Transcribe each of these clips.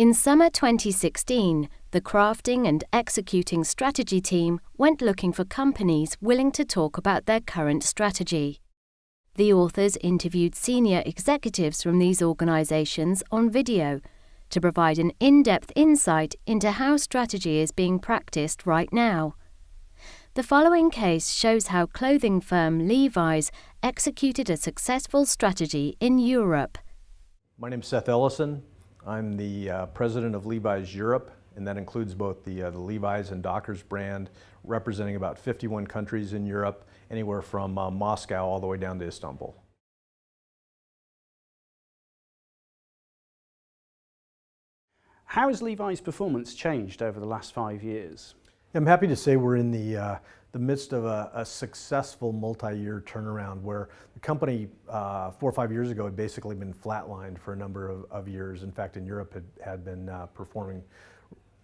In summer 2016, the crafting and executing strategy team went looking for companies willing to talk about their current strategy. The authors interviewed senior executives from these organizations on video to provide an in-depth insight into how strategy is being practiced right now. The following case shows how clothing firm Levi's executed a successful strategy in Europe. My name is Seth Ellison. I'm the president of Levi's Europe, and that includes both the Levi's and Dockers brand, representing about 51 countries in Europe, anywhere from Moscow all the way down to Istanbul. How has Levi's performance changed over the last 5 years? I'm happy to say we're in the midst of a successful multi-year turnaround where the company 4 or 5 years ago had basically been flatlined for a number of years. In fact, in Europe had been performing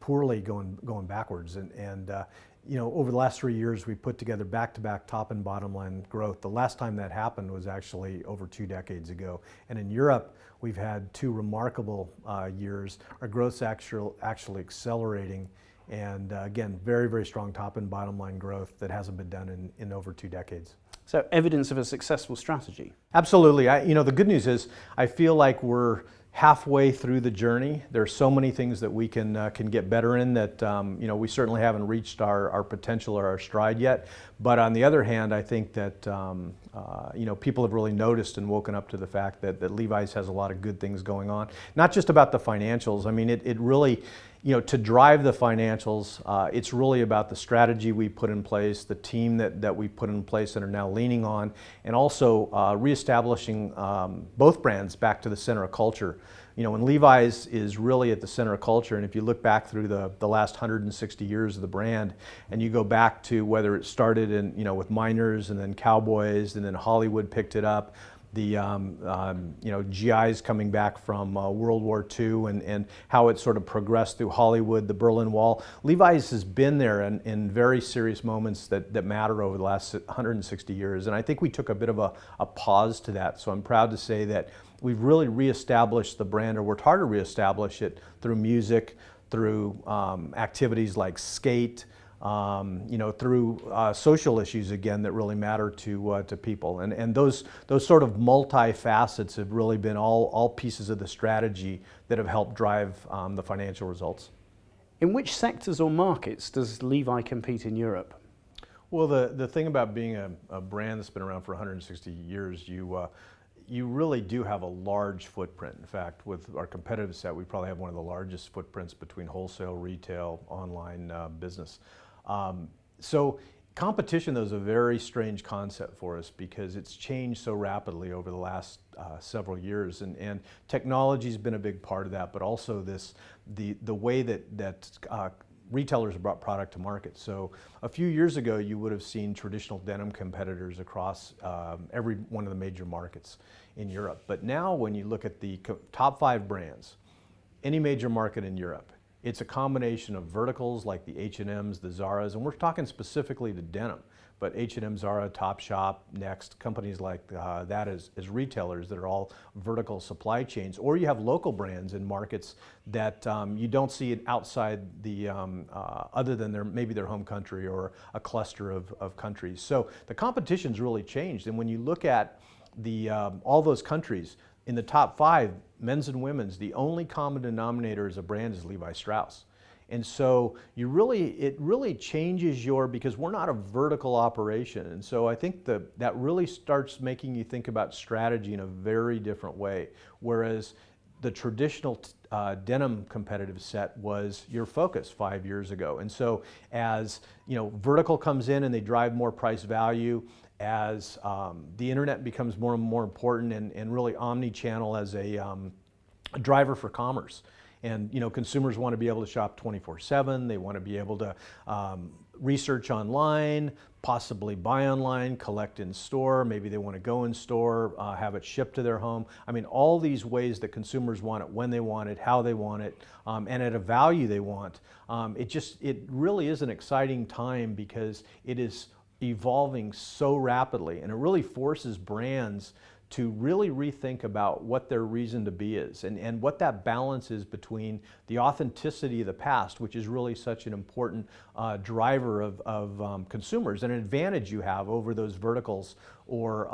poorly, going backwards. And over the last 3 years, we put together back-to-back top and bottom line growth. The last time that happened was actually over 2 decades ago. And in Europe, we've had 2 remarkable years. Our growth's actually accelerating. And again, very, very strong top and bottom line growth that hasn't been done in over 2 decades. So evidence of a successful strategy? Absolutely. The good news is I feel like we're halfway through the journey. There are so many things that we can get better in that we certainly haven't reached our potential or our stride yet. But on the other hand, I think that people have really noticed and woken up to the fact that Levi's has a lot of good things going on. Not just about the financials. I mean, it really, to drive the financials, it's really about the strategy we put in place, the team that we put in place and are now leaning on, and also reestablishing both brands back to the center of culture. When Levi's is really at the center of culture, and if you look back through the last 160 years of the brand, and you go back to whether it started with miners and then cowboys, and then Hollywood picked it up, the GIs coming back from World War II and how it sort of progressed through Hollywood, the Berlin Wall. Levi's has been there in very serious moments that matter over the last 160 years, and I think we took a bit of a pause to that. So I'm proud to say that we've really reestablished the brand, or worked hard to reestablish it through music, through activities like skate, through social issues again that really matter to people, and those sort of multi-facets have really been all pieces of the strategy that have helped drive the financial results. In which sectors or markets does Levi compete in Europe? Well, the thing about being a brand that's been around for 160 years, you really do have a large footprint. In fact, with our competitive set, we probably have one of the largest footprints between wholesale, retail, online business. So competition, though, is a very strange concept for us because it's changed so rapidly over the last several years, and technology's been a big part of that, but also the way that retailers brought product to market. So a few years ago, you would have seen traditional denim competitors across every one of the major markets in Europe. But now when you look at the top 5 brands, any major market in Europe, it's a combination of verticals like the H&Ms, the Zaras, and we're talking specifically to denim, but H&M, Zara, Topshop, Next, companies like that as retailers that are all vertical supply chains. Or you have local brands in markets that you don't see it outside the, other than maybe their home country or a cluster of countries. So the competition's really changed, and when you look at all those countries, in the top 5, men's and women's, the only common denominator as a brand is Levi Strauss. And so it really changes because we're not a vertical operation. And so I think that really starts making you think about strategy in a very different way. Whereas the traditional denim competitive set was your focus 5 years ago. And so as vertical comes in and they drive more price value, as the internet becomes more and more important, and really omni-channel as a driver for commerce. And consumers want to be able to shop 24/7. They want to be able to research online, possibly buy online, collect in store. Maybe they want to go in store, have it shipped to their home. I mean, all these ways that consumers want it, when they want it, how they want it, and at a value they want. It really is an exciting time because it is evolving so rapidly, and it really forces brands to really rethink about what their reason to be is and what that balance is between the authenticity of the past, which is really such an important driver of consumers, and an advantage you have over those verticals or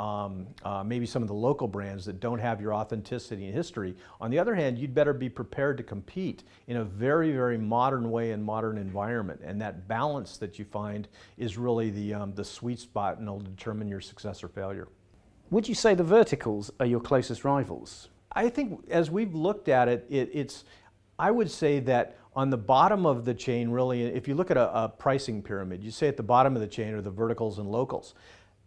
maybe some of the local brands that don't have your authenticity and history. On the other hand, you'd better be prepared to compete in a very, very modern way and modern environment. And that balance that you find is really the sweet spot, and it'll determine your success or failure. Would you say the verticals are your closest rivals? I think as we've looked at it, I would say that on the bottom of the chain, really, if you look at a pricing pyramid, you say at the bottom of the chain are the verticals and locals.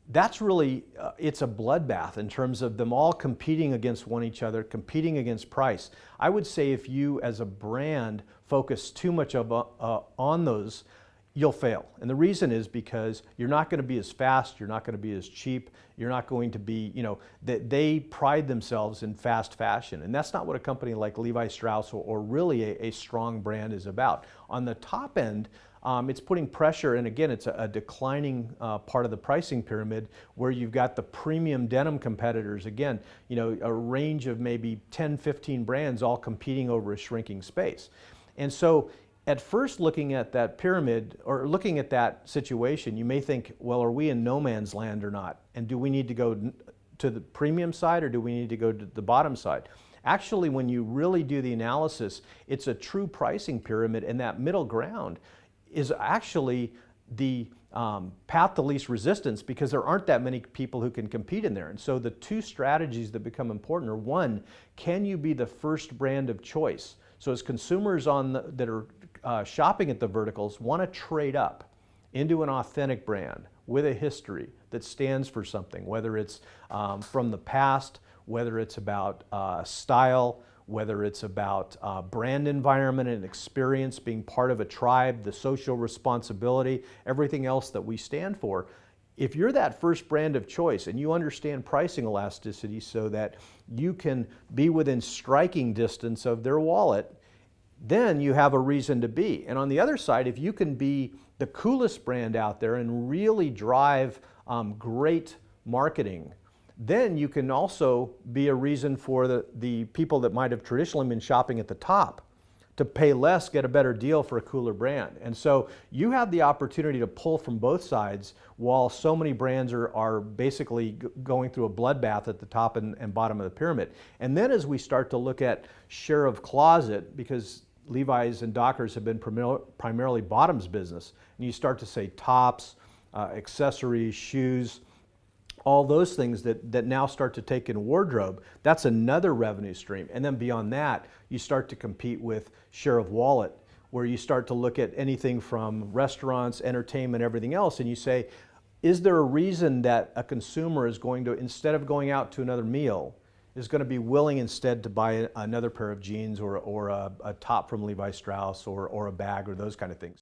That's really, it's a bloodbath in terms of them all competing against each other, competing against price. I would say if you as a brand focus too much on those, you'll fail. And the reason is because you're not going to be as fast, you're not going to be as cheap, you're not going to be, they pride themselves in fast fashion. And that's not what a company like Levi Strauss or really a strong brand is about. On the top end, it's putting pressure, and again, it's a declining part of the pricing pyramid where you've got the premium denim competitors, again, a range of maybe 10, 15 brands all competing over a shrinking space. And so at first looking at that pyramid or looking at that situation, you may think, well, are we in no man's land or not? And do we need to go to the premium side or do we need to go to the bottom side? Actually, when you really do the analysis, it's a true pricing pyramid, and that middle ground is actually the path to least resistance because there aren't that many people who can compete in there. And so the two strategies that become important are, one, can you be the first brand of choice? So as consumers that are shopping at the verticals want to trade up into an authentic brand with a history that stands for something, whether it's from the past, whether it's about style, whether it's about brand environment and experience, being part of a tribe, the social responsibility, everything else that we stand for. If you're that first brand of choice and you understand pricing elasticity so that you can be within striking distance of their wallet, then you have a reason to be. And on the other side, if you can be the coolest brand out there and really drive great marketing, then you can also be a reason for the people that might have traditionally been shopping at the top to pay less, get a better deal for a cooler brand. And so you have the opportunity to pull from both sides while so many brands are basically going through a bloodbath at the top and bottom of the pyramid. And then as we start to look at share of closet, because Levi's and Dockers have been primarily bottoms business, and you start to say tops, accessories, shoes, all those things that now start to take in wardrobe, that's another revenue stream. And then beyond that, you start to compete with share of wallet, where you start to look at anything from restaurants, entertainment, everything else, and you say, is there a reason that a consumer is going to, instead of going out to another meal, is going to be willing instead to buy another pair of jeans or a top from Levi Strauss or a bag or those kind of things?